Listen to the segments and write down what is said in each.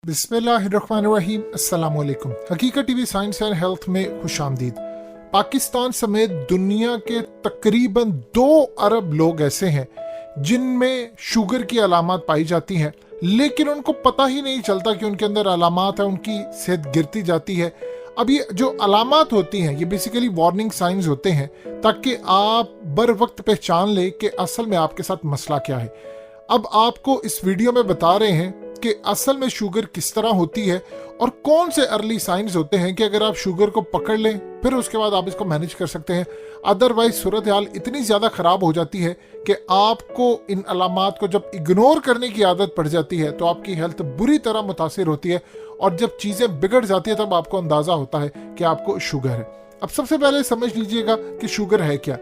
बिस्मिल्लाहिर्रहमानिर्रहीम। अस्सलाम वालेकुम। हकीकत टीवी साइंस एंड हेल्थ में खुशामदीद। पाकिस्तान समेत दुनिया के तकरीबन 2 अरब लोग ऐसे हैं जिनमें शुगर की अलामत पाई जाती हैं, लेकिन उनको पता ही नहीं चलता कि उनके अंदर अलामत है, उनकी सेहत गिरती जाती है। अब ये जो अलामत होती हैं ये बेसिकली वार्निंग साइंस होते हैं ताकि आप बर वक्त पहचान ले कि असल में आपके साथ मसला क्या है। अब आपको इस वीडियो में बता रहे हैं कि असल में शुगर किस तरह होती है और कौन से अर्ली साइंस होते हैं कि अगर आप शुगर को पकड़ लें फिर उसके बाद आप इसको मैनेज कर सकते हैं। अदरवाइज सूरत हाल इतनी ज़्यादा ख़राब हो जाती है कि आपको इन अलामात को जब इग्नोर करने की आदत पड़ जाती है तो आपकी हेल्थ बुरी तरह मुतासिर होती है और जब चीज़ें बिगड़ जाती है तब आपको अंदाज़ा होता है कि आपको शुगर है। अब सबसे पहले समझ लीजिएगा कि शुगर है क्या।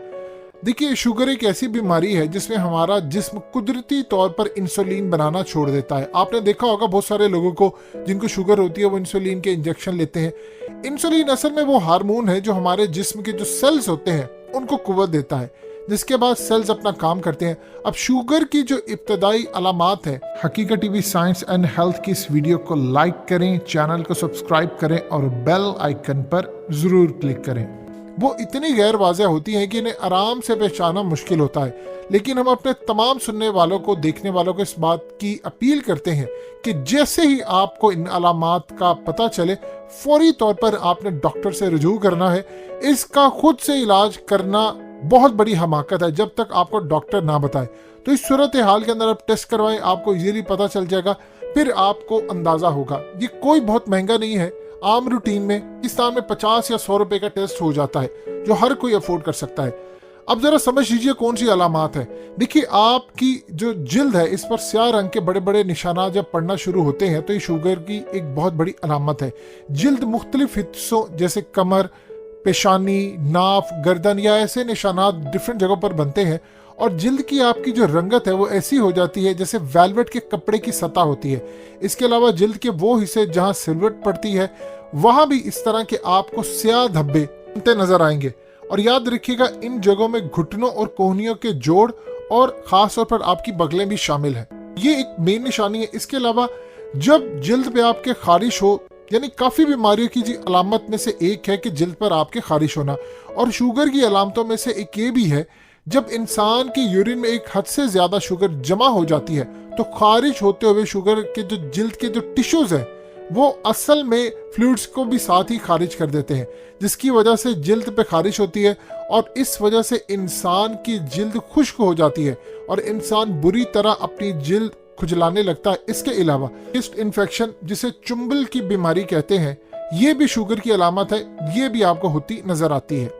देखिए, शुगर एक ऐसी बीमारी है जिसमें हमारा जिस्म कुदरती तौर पर इंसुलिन बनाना छोड़ देता है। आपने देखा होगा बहुत सारे लोगों को जिनको शुगर होती है वो इंसुलिन के इंजेक्शन लेते हैं। इंसुलिन असल में वो हार्मोन है जो हमारे जिस्म के जो सेल्स होते हैं उनको कुव्वत देता है, जिसके बाद सेल्स अपना काम करते हैं। अब शुगर की जो इब्तदाई अलामात है, हकीकत टीवी साइंस एंड हेल्थ की इस वीडियो को लाइक करें, चैनल को सब्सक्राइब करें और बेल आइकन पर जरूर क्लिक करें। वो इतनी गैर वाज़ेह होती हैं कि इन्हें आराम से पहचानना मुश्किल होता है, लेकिन हम अपने तमाम सुनने वालों को, देखने वालों को इस बात की अपील करते हैं कि जैसे ही आपको इन अलामात का पता चले फौरी तौर पर आपने डॉक्टर से रुजू करना है। इसका खुद से इलाज करना बहुत बड़ी हमाकत है जब तक आपको डॉक्टर ना बताए। तो इस सूरत हाल के अंदर आप टेस्ट करवाएं, आपको इजीली पता चल जाएगा, फिर आपको अंदाजा होगा। ये कोई बहुत महंगा नहीं है, आम रूटीन में पाकिस्तान में 50 या 100 रुपए का टेस्ट हो जाता है जो हर कोई अफोर्ड कर सकता है। अब जरा समझ लीजिए कौन सी अलामात है। देखिए, आपकी जो जिल्द है इस पर स्याह रंग के बड़े बड़े निशानात जब पड़ना शुरू होते हैं तो ये शुगर की एक बहुत बड़ी अलामत है। जिल्द मुख्तलिफ हिस्सों जैसे कमर, पेशानी, नाफ, गर्दन या ऐसे निशानात डिफरेंट जगहों पर बनते हैं और जिल्द की आपकी जो रंगत है वो ऐसी हो जाती है जैसे वेलवेट के कपड़े की सतह होती है। इसके अलावा जिल्द के वो हिस्से जहां सिलवट पड़ती है वहां भी इस तरह के आपको स्याह धब्बे बनते नजर आएंगे। और याद रखिएगा, इन जगहों में घुटनों और कोहनियों के जोड़ और खास तौर पर आपकी बगलें भी शामिल है। ये एक मेन निशानी है। इसके अलावा जब जिल्द पे आपके खारिश हो, यानी काफी बीमारियों की अलामत में से एक है कि जिल्द पर आपके खारिश होना, और शुगर की अलामतों में से एक ये भी है जब इंसान की यूरिन में एक हद से ज्यादा शुगर जमा हो जाती है तो खारिश होते हुए शुगर के जो जिल्द के जो टिश्यूज हैं वो असल में फ्लूइड्स को भी साथ ही खारिज कर देते हैं, जिसकी वजह से जिल्द पे खारिश होती है और इस वजह से इंसान की जिल्द खुश्क हो जाती है और इंसान बुरी तरह अपनी जिल्द खुजलाने लगता है। इसके अलावा ईस्ट इन्फेक्शन, जिसे चुंबल की बीमारी कहते हैं, ये भी शुगर की अलामत है, ये भी आपको होती नजर आती है।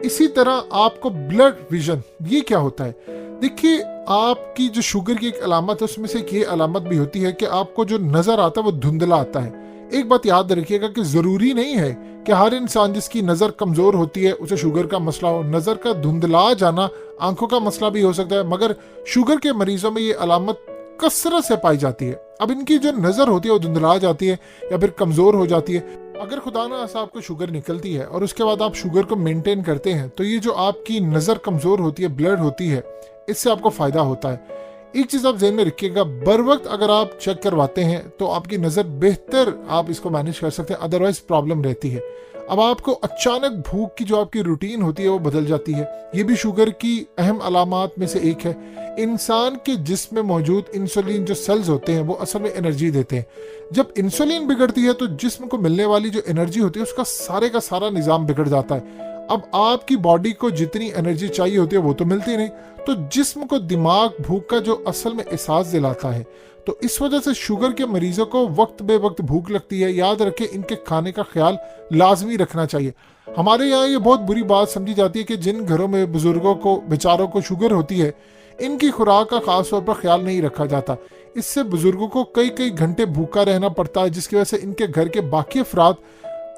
इसी तरह आपको ब्लड विजन, ये क्या होता है? देखिए, आपकी जो शुगर की एक अलामत है उसमें से एक ये अलामत भी होती है कि आपको जो नजर आता है वो धुंधला आता है। एक बात याद रखिएगा कि जरूरी नहीं है कि हर इंसान जिसकी नजर कमजोर होती है उसे शुगर का मसला हो। नजर का धुंधला जाना आंखों का मसला भी हो सकता है, मगर शुगर के मरीजों में ये अलामत कसरत से पाई जाती है। अब इनकी जो नजर होती है वो धुंधला जाती है या फिर कमजोर हो जाती है। अगर खुदा ना खास्ता आपको शुगर निकलती है और उसके बाद आप शुगर को मेंटेन करते हैं तो ये जो आपकी नजर कमजोर होती है, ब्लड होती है, इससे आपको फायदा होता है। एक चीज आप ध्यान में रखिएगा, बर वक्त अगर आप चेक करवाते हैं तो आपकी नजर बेहतर आप इसको मैनेज कर सकते हैं, अदरवाइज प्रॉब्लम रहती है। अब आपको अचानक भूख की जो आपकी रूटीन होती है वो बदल जाती है, ये भी शुगर की अहम अलामात में से एक है। इंसान के जिस्म में मौजूद इंसुलिन जो सेल्स होते हैं वो असल में एनर्जी देते हैं। जब इंसुलिन बिगड़ती है तो जिस्म को मिलने वाली जो एनर्जी होती है उसका सारे का सारा निजाम बिगड़ जाता है। अब आपकी बॉडी को जितनी एनर्जी चाहिए होती है वो तो मिलती नहीं, तो जिस्म को दिमाग भूख का जो असल में एहसास दिलाता है। तो इस वजह से शुगर के मरीजों को वक्त बे वक्त भूख लगती है। याद रखें, इनके खाने का ख्याल लाजमी रखना चाहिए। हमारे यहाँ ये बहुत बुरी बात समझी जाती है कि जिन घरों में बुजुर्गों को, बेचारों को शुगर होती है, इनकी खुराक का खास तौर पर ख्याल नहीं रखा जाता। इससे बुजुर्गों को कई कई घंटे भूखा रहना पड़ता है, जिसकी वजह से इनके घर के बाकी अफराद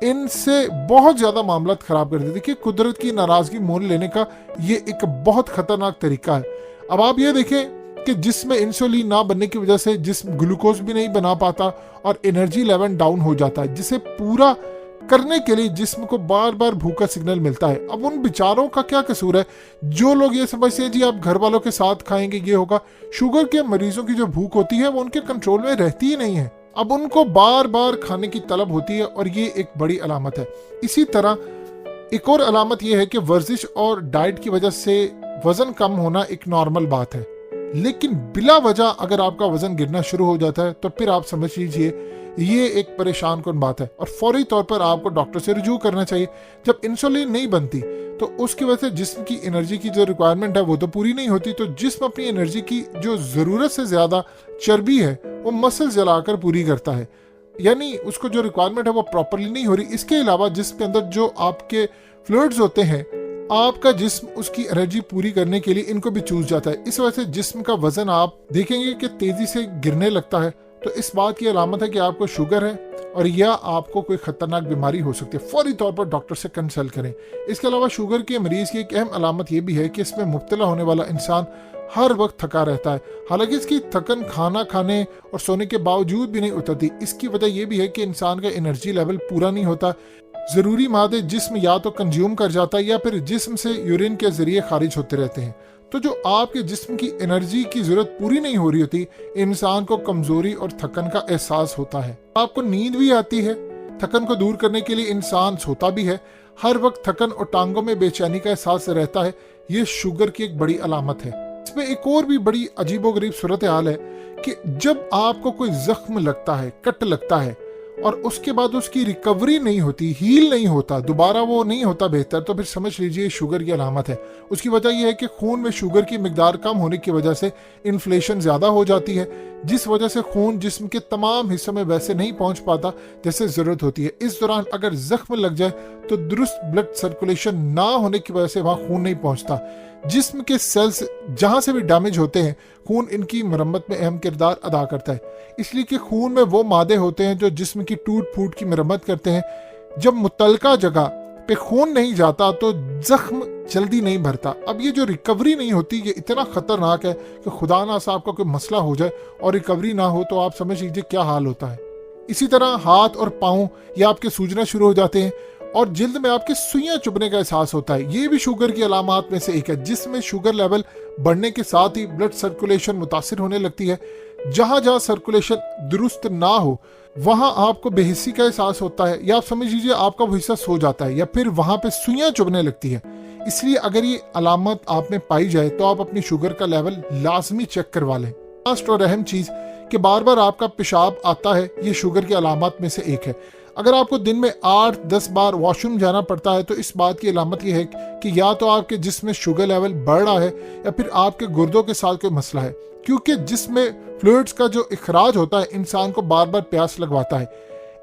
इनसे बहुत ज्यादा मामला खराब कर देते। देखिए, कुदरत की नाराजगी मोल लेने का ये एक बहुत खतरनाक तरीका है। अब आप ये देखें कि जिसमें इंसुलिन ना बनने की वजह से जिस्म ग्लूकोज भी नहीं बना पाता और एनर्जी लेवल डाउन हो जाता है, जिसे पूरा करने के लिए जिस्म को बार बार भूख का सिग्नल मिलता है। अब उन बेचारों का क्या कसूर है जो लोग ये समझते हैं जी आप घर वालों के साथ खाएंगे ये होगा। शुगर के मरीजों की जो भूख होती है वो उनके कंट्रोल में रहती ही नहीं है। अब उनको बार बार खाने की तलब होती है और ये एक बड़ी अलामत है। इसी तरह एक और अलामत ये है कि वर्जिश और डाइट की वजह से वजन कम होना एक नॉर्मल बात है, लेकिन बिला वजह अगर आपका वजन गिरना शुरू हो जाता है तो फिर आप समझ लीजिए ये एक परेशान कुन बात है और फौरी तौर पर आपको डॉक्टर से रुजू करना चाहिए। जब इंसुलिन नहीं बनती तो उसकी वजह से जिस्म की एनर्जी की जो रिक्वायरमेंट है वो तो पूरी नहीं होती, तो जिस्म अपनी एनर्जी की जो ज़रूरत से ज़्यादा चर्बी है वो मसल जलाकर पूरी करता है, यानी उसको जो रिक्वायरमेंट है वो प्रॉपरली नहीं हो रही। इसके अलावा जिस्म के अंदर जो आपके फ्लूइड्स होते हैं, आपका जिस्म उसकी एनर्जी पूरी करने के लिए इनको भी चूस जाता है। इस वजह से जिस्म का वजन आप देखेंगे कि तेजी से गिरने लगता है, तो इस बात की अलामत है कि आपको शुगर है और या आपको कोई खतरनाक बीमारी हो सकती है। फौरी तौर पर डॉक्टर से कंसल्ट करें। इसके अलावा शुगर के मरीज की एक अहम अलामत यह भी है कि इसमें मुब्तला होने वाला इंसान हर वक्त थका रहता है, हालांकि इसकी थकन खाना खाने और सोने के बावजूद भी नहीं उतरती। इसकी वजह यह भी है कि इंसान का एनर्जी लेवल पूरा नहीं होता, जरूरी मादे जिस्म या तो कंज्यूम कर जाता है या फिर जिस्म से यूरिन के जरिए खारिज होते रहते हैं। तो जो आपके जिस्म की एनर्जी की जरूरत पूरी नहीं हो रही होती, इंसान को कमजोरी और थकन का एहसास होता है। आपको नींद भी आती है, थकन को दूर करने के लिए इंसान सोता भी है, हर वक्त थकन और टांगों में बेचैनी का एहसास रहता है। ये शुगर की एक बड़ी अलामत है। इसमें एक और भी बड़ी अजीबोगरीब सूरत हाल है कि जब आपको कोई जख्म लगता है, कट लगता है और उसके बाद उसकी रिकवरी नहीं होती, हील नहीं होता, दोबारा वो नहीं होता बेहतर, तो फिर समझ लीजिए शुगर की अलामत है। उसकी वजह यह है कि खून में शुगर की मिकदार कम होने की वजह से इन्फ्लेशन ज़्यादा हो जाती है, जिस वजह से खून जिस्म के तमाम हिस्सों में वैसे नहीं पहुंच पाता जैसे ज़रूरत होती है। इस दौरान अगर जख्म लग जाए तो दुरुस्त ब्लड सर्कुलेशन ना होने की वजह से वहाँ खून नहीं पहुँचता। जिस्म के सेल्स जहाँ से भी डैमेज होते हैं, खून इनकी मरम्मत में अहम किरदार अदा करता है, इसलिए कि खून में वो मादे होते हैं जो जिस्म की टूट फूट की मरम्मत करते हैं। जब मुतलका जगह पे खून नहीं जाता तो जख्म जल्दी नहीं भरता। अब ये जो रिकवरी नहीं होती ये इतना खतरनाक है कि खुदा ना सा आपका कोई मसला हो जाए और रिकवरी ना हो तो आप समझ लीजिए क्या हाल होता है। इसी तरह हाथ और पाँव ये आपके सूजना शुरू हो जाते हैं और जिल्द में आपके सुइयां चुभने का एहसास होता है। ये भी शुगर की अलामात में से एक है, जिसमें शुगर लेवल बढ़ने के साथ ही ब्लड सर्कुलेशन मुतासिर होने लगती है। जहां जहां सर्कुलेशन दुरुस्त ना हो वहां आपको बेहिस्सी का एहसास होता है, या आप समझ लीजिए आपका वो हिस्सा सो जाता है, या फिर वहां पे सुइयां चुभने लगती है। इसलिए अगर ये अलामत आप में पाई जाए तो आप अपनी शुगर का लेवल लाजमी चेक करवा लें। लास्ट और अहम चीज कि बार बार आपका पेशाब आता है, ये शुगर की अलामत में से एक है। अगर आपको दिन में 8-10 बार वॉशरूम जाना पड़ता है तो इस बात की अलामत यह है कि या तो आपके जिस्म में शुगर लेवल बढ़ रहा है या फिर आपके गुर्दों के साथ कोई मसला है, क्योंकि जिस्म में फ्लूइड्स का जो इखराज होता है इंसान को बार बार प्यास लगवाता है।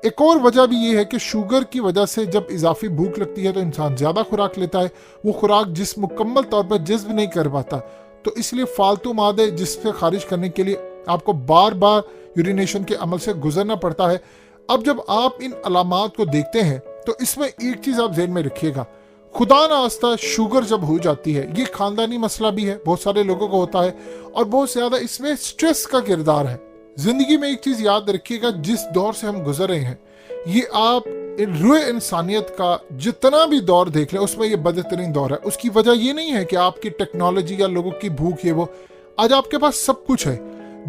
एक और वजह भी ये है कि शुगर की वजह से जब इजाफी भूख लगती है तो इंसान ज्यादा खुराक लेता है, वो खुराक जिस्म मुकम्मल तौर पर जज्ब नहीं कर पाता, तो इसलिए फालतू मादे जिस्म से खारिज करने के लिए आपको बार बार यूरिनेशन के अमल से गुजरना पड़ता है। अब जब आप इन अलामात को देखते हैं तो इसमें एक चीज आप ज़हन में रखिएगा, खुदा ना आस्ता शुगर जब हो जाती है, ये खानदानी मसला भी है, बहुत सारे लोगों को होता है और बहुत ज्यादा इसमें स्ट्रेस का किरदार है। जिंदगी में एक चीज याद रखिएगा, जिस दौर से हम गुजर रहे हैं, ये आप रूए इंसानियत का जितना भी दौर देख लें उसमें ये बदतरीन दौर है। उसकी वजह ये नहीं है कि आपकी टेक्नोलॉजी या लोगों की भूख है, वो आज आपके पास सब कुछ है।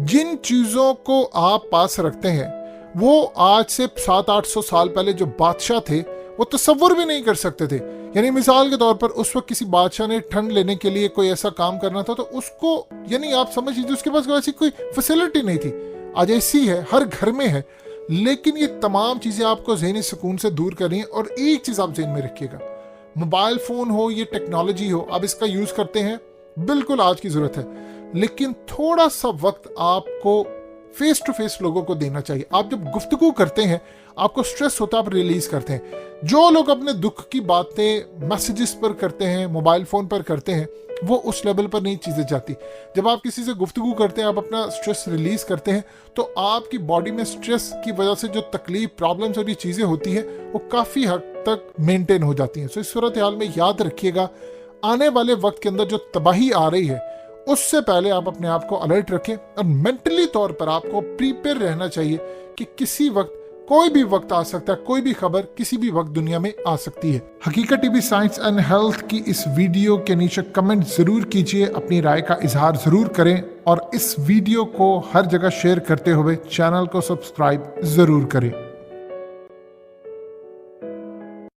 जिन चीजों को आप पास रखते हैं वो आज से 700-800 साल पहले जो बादशाह थे वो तसव्वुर भी नहीं कर सकते थे। यानी मिसाल के तौर पर उस वक्त किसी बादशाह ने ठंड लेने के लिए कोई ऐसा काम करना था तो उसको, यानी आप समझ लीजिए उसके पास ऐसी कोई फैसिलिटी नहीं थी। आज ऐसी है, हर घर में है, लेकिन ये तमाम चीजें आपको ज़हनी सुकून से दूर कर रही हैं। और एक चीज आप ज़हन में रखिएगा, मोबाइल फोन हो, ये टेक्नोलॉजी हो, आप इसका यूज करते हैं, बिल्कुल आज की जरूरत है, लेकिन थोड़ा सा वक्त आपको फेस टू फेस लोगों को देना चाहिए। आप जब गुफ्तगू करते हैं आपको स्ट्रेस होता है, आप रिलीज करते हैं। जो लोग अपने दुख की बातें मैसेजेस पर करते हैं, मोबाइल फोन पर करते हैं, वो उस लेवल पर नहीं चीजें जाती। जब आप किसी से गुफ्तगू करते हैं, आप अपना स्ट्रेस रिलीज करते हैं, तो आपकी बॉडी में स्ट्रेस की वजह से जो तकलीफ, प्रॉब्लम्स और ये चीजें होती हैं वो काफी हद तक मेंटेन हो जाती हैं। सो इस सूरत हाल में याद रखिएगा, आने वाले वक्त के अंदर जो तबाही आ रही है उससे पहले आप अपने आप को अलर्ट रखें और मेंटली तौर पर आपको प्रिपेयर रहना चाहिए कि किसी वक्त कोई भी वक्त आ सकता है, कोई भी खबर किसी भी वक्त दुनिया में आ सकती है। हकीकत टीवी साइंस एंड हेल्थ की इस वीडियो के नीचे कमेंट जरूर कीजिए, अपनी राय का इजहार जरूर करें और इस वीडियो को हर जगह शेयर करते हुए चैनल को सब्सक्राइब जरूर करें।